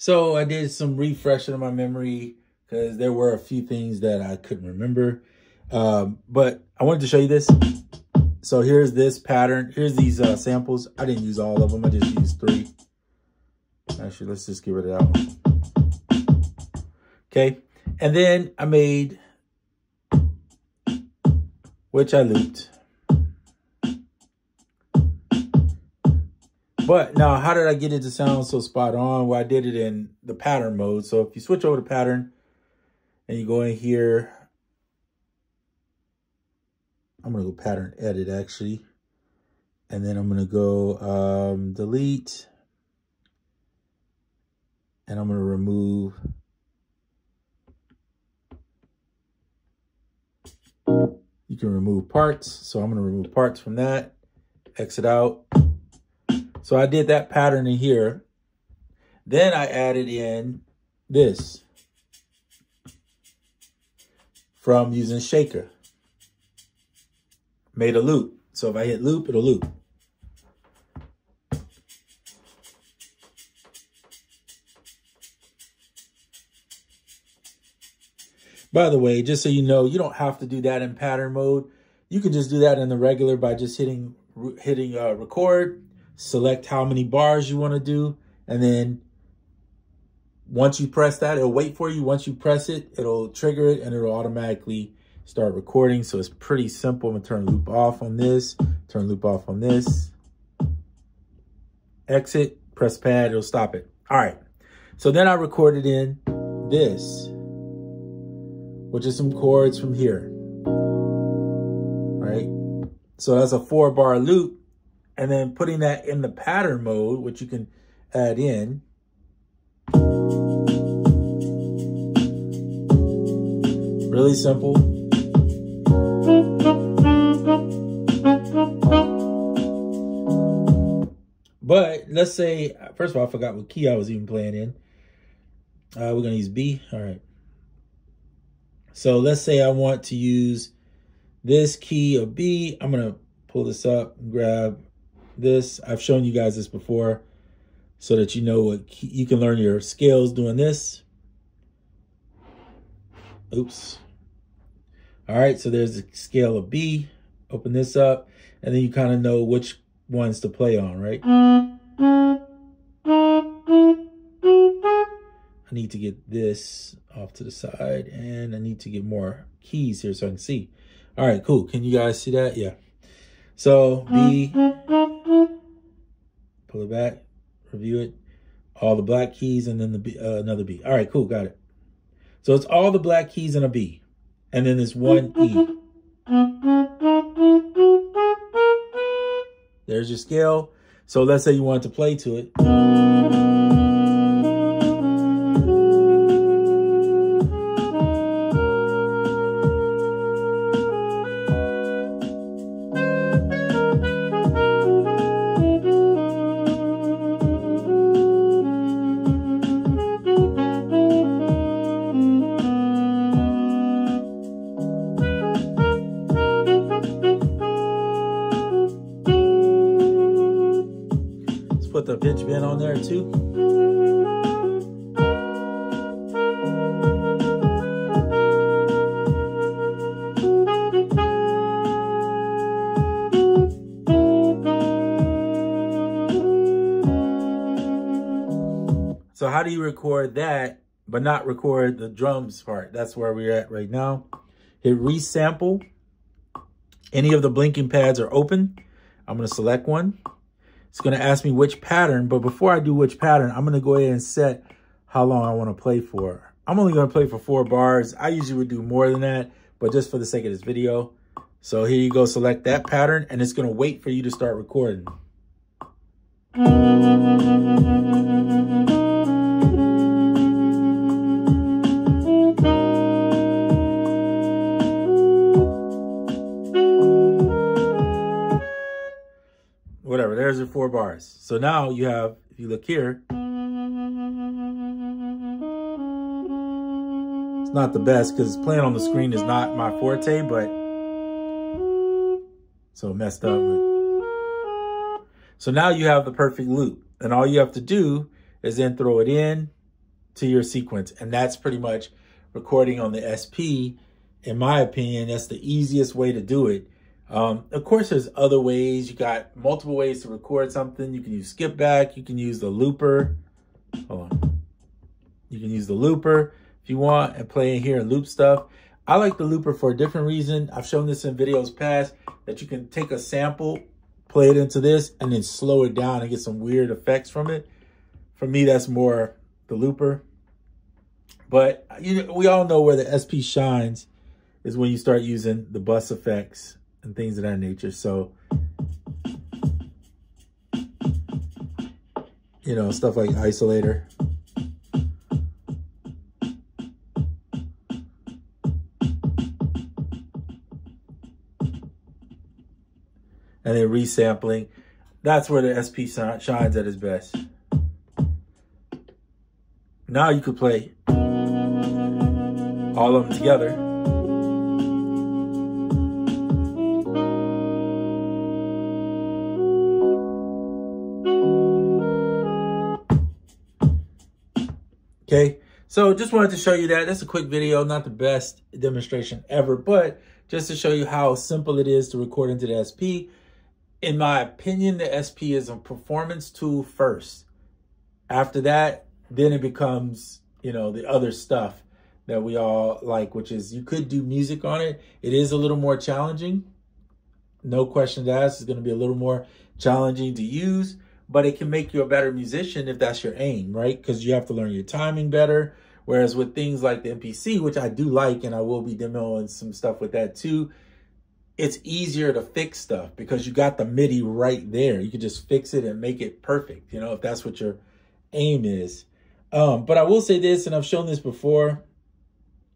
So I did some refreshing of my memory because there were a few things that I couldn't remember. But I wanted to show you this. So here's this pattern. Here's these samples. I didn't use all of them. I just used 3. Actually, let's just get rid of that one. Okay. And then I made, which I looped. But now, how did I get it to sound so spot on? Well, I did it in the pattern mode. So if you switch over to pattern and you go in here, I'm going to go pattern edit actually. And then I'm going to go delete. And I'm going to remove. You can remove parts. So I'm going to remove parts from that. Exit out. So I did that pattern in here. Then I added in this from using shaker. Made a loop. So if I hit loop, it'll loop. By the way, just so you know, you don't have to do that in pattern mode. You can just do that in the regular by just hitting record. Select how many bars you want to do. And then once you press that, it'll wait for you. Once you press it, it'll trigger it and it'll automatically start recording. So it's pretty simple. I'm going to turn loop off on this. Turn loop off on this. Exit. Press pad. It'll stop it. All right. So then I recorded in this, which is some chords from here. All right. So that's a 4-bar loop. And then putting that in the pattern mode, which you can add in. Really simple. But let's say, first of all, I forgot what key I was even playing in. We're going to use B. All right. So let's say I want to use this key of B. I'm going to pull this up and grab this. I've shown you guys this before so that you know what key, you can learn your scales doing this. Oops. All right, so there's the scale of B. Open this up, and then you kind of know which ones to play on, right? I need to get this off to the side, and I need to get more keys here so I can see. All right, cool. Can you guys see that? Yeah. So B, pull it back, review it, all the black keys, and then the B, another B. All right, cool, got it. So it's all the black keys and a B, and then this one E. There's your scale. So let's say you want to play to it. Put the pitch bend on there too. So how do you record that but not record the drums part? That's where we're at right now. Hit resample. Any of the blinking pads are open. I'm going to select one. It's going to ask me which pattern, but before I do which pattern, I'm going to go ahead and set how long I want to play for. I'm only going to play for 4 bars. I usually would do more than that, but just for the sake of this video. So here you go, select that pattern, and it's going to wait for you to start recording. Whatever, there's your 4 bars. So now you have, if you look here, it's not the best because playing on the screen is not my forte, but so it messed up. So now you have the perfect loop, and all you have to do is then throw it in to your sequence. And that's pretty much recording on the SP. In my opinion, that's the easiest way to do it. Of course, there's other ways. You got multiple ways to record something. You can use skip back. You can use the looper. Hold on. You can use the looper if you want and play in here and loop stuff. I like the looper for a different reason. I've shown this in videos past that you can take a sample, play it into this, and then slow it down and get some weird effects from it. For me, that's more the looper. But we all know where the SP shines is when you start using the bus effects and things of that nature. So, stuff like isolator. And then resampling. That's where the SP shines at its best. Now you could play all of them together. Okay, so just wanted to show you that. That's a quick video, not the best demonstration ever, but just to show you how simple it is to record into the SP. In my opinion, the SP is a performance tool first. After that, then it becomes, the other stuff that we all like, which is you could do music on it. It is a little more challenging. No question asked. It's going to be a little more challenging to use, but it can make you a better musician if that's your aim, right? Because you have to learn your timing better. Whereas with things like the MPC, which I do like, and I will be demoing some stuff with that too, it's easier to fix stuff because you got the MIDI right there. You can just fix it and make it perfect, if that's what your aim is. But I will say this, and I've shown this before.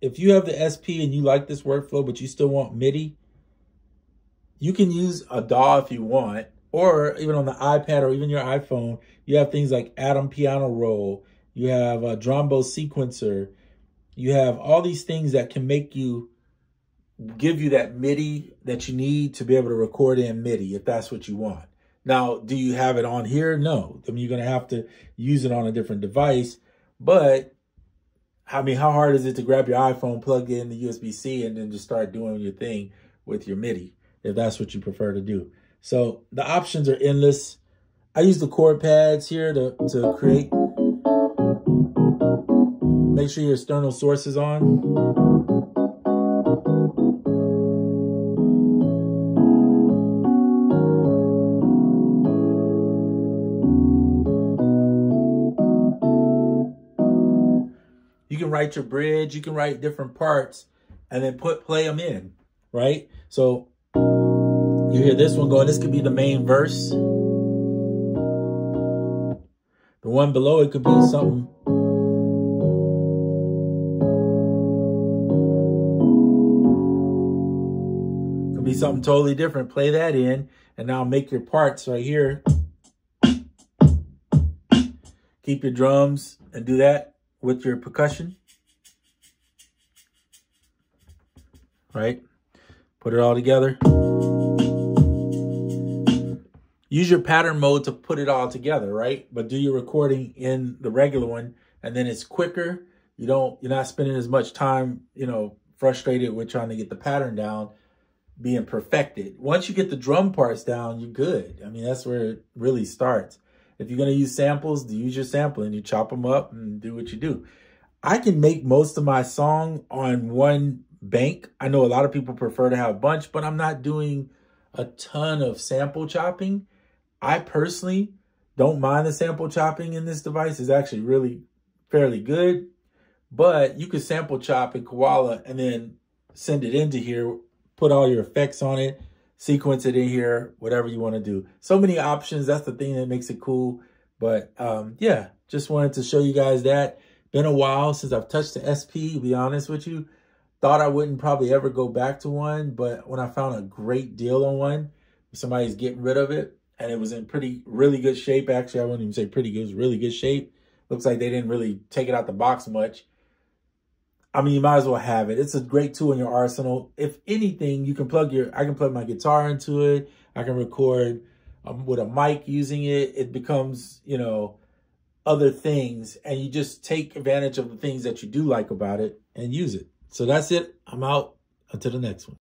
If you have the SP and you like this workflow, but you still want MIDI, you can use a DAW if you want, or even on the iPad or even your iPhone, you have things like Atom Piano Roll. You have a Drumbo Sequencer. You have all these things that can give you that MIDI that you need to be able to record in MIDI if that's what you want. Now, do you have it on here? No. I mean, you're going to have to use it on a different device. But, I mean, how hard is it to grab your iPhone, plug in the USB-C, and then just start doing your thing with your MIDI, if that's what you prefer to do? So the options are endless. I use the chord pads here to create. Make sure your external source is on. You can write your bridge, you can write different parts, and then play them in, right? So you hear this one going, this could be the main verse. The one below it could be something. Could be something totally different. Play that in, and now make your parts right here. Keep your drums and do that with your percussion, right? Put it all together. Use your pattern mode to put it all together, right? But do your recording in the regular one, and then it's quicker. You're not spending as much time, frustrated with trying to get the pattern down, being perfected. Once you get the drum parts down, you're good. I mean, that's where it really starts. If you're going to use samples, use your sampling. You chop them up and do what you do. I can make most of my song on one bank. I know a lot of people prefer to have a bunch, but I'm not doing a ton of sample chopping. I personally don't mind the sample chopping in this device. It's actually really fairly good. But you could sample chop in Koala and then send it into here, put all your effects on it, sequence it in here, whatever you want to do. So many options. That's the thing that makes it cool. But yeah, just wanted to show you guys that. Been a while since I've touched the SP, to be honest with you. Thought I wouldn't probably ever go back to one, but when I found a great deal on one, somebody's getting rid of it, and it was in really good shape. Actually, I wouldn't even say pretty good. It was really good shape. Looks like they didn't really take it out the box much. I mean, you might as well have it. It's a great tool in your arsenal. If anything, I can plug my guitar into it. I can record with a mic using it. It becomes, other things, and you just take advantage of the things that you do like about it and use it. So that's it. I'm out. Until the next one.